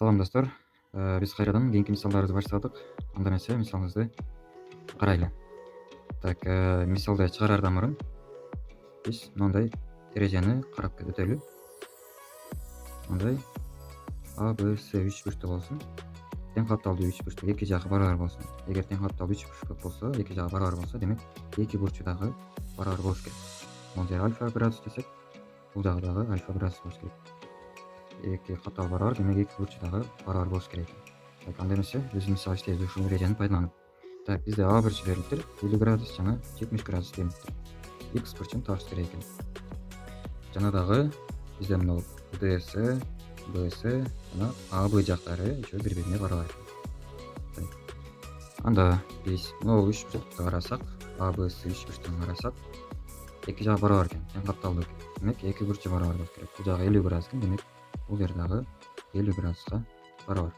Салам достор. Биз кайрадан кийинки мисалдарыбызды баштадык. Анда эмесе мисалыбызды карайлы. Так, мисалды чыгараардан мурун биз мындай эрежени карап өтөлү. Мындай А, Б, С 3 бурчтуу болсун. Тең катталдуу 3 бурчтуу эки жагы барабар болсун. Эгер тең катталдуу 3 бурчтуу болсо, эки жагы барабар болсо, демек эки бурчу дагы барабар болуш керек. Бул жер альфа градус десек, бул жагы дагы альфа градус болуш керек. Эки катталуу барабар, демек эки бурчу дагы барабар болуш керек. Так, анда эмесе биз мисал иштейбиз ушул эрежени пайдаланып. Так, бизде А бурчу берилиптир 50 градус жана 70 градус берилиптир. X бурчун табыш керек экен. Жана дагы бизде мына ДС, БС жана АБ жактары еще бири-бирине барабар. Так. Анда биз могу 3 бурчту карасак, АБС 3 бурчтун карасак, эки жагы барабар экен, тең катталдуу экен. Демек эки бурчу барабар болуш керек. Бул жагы 50 градус экен, демек бул жер дагы 50 градуска барабар.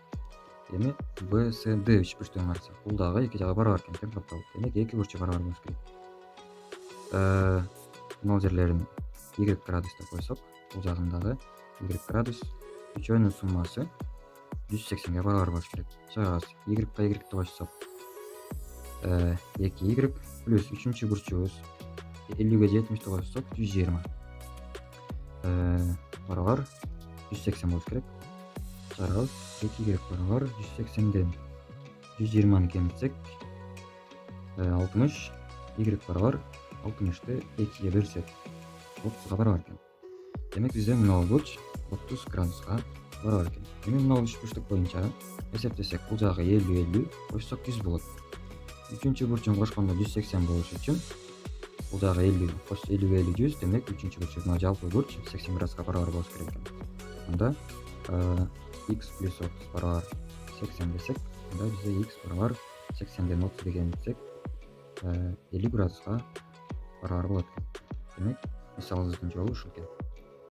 Эми БСД 3 бурчтун карасак, бул дагы эки жагы барабар экен, тең катталдуу. Демек эки бурчу барабар болуш керек. Мына жерлерин Y градус деп койсок, бул жагындагы Y градус үчөөнүн суммасы 180 барабар болуш керек. Чыгабыз. Y Y кошсок, 2Y плюс үчүнчү бурчубуз 50ге 70 койсок 120 барабар 180 болуш керек. Чыгарабыз. 2Y барабар 180ден 120ны кемитсек 60, Y барабар 60ты 2ге бөлсөк 30га барабар экен. Демек бизде мына бурч 30 градуска барабар экен. Эми мына 3 бурчтук боюнча эсептесек, бул жагы 50 кошсок 100 болот. Үчүнчү бурчун кошкондо 180 болуш үчүн бул жагы 50 кош 50 100, демек үчүнчү бурчу мына жалпы бурч 80 градуска барабар болуш керек экен. Анда x плюс 30 барабар 80 десек, анда бизде x барабар 80ден 30 деген десек 50 градуска барабар болот экен. Демек мисалыбыздын жолу ушул экен.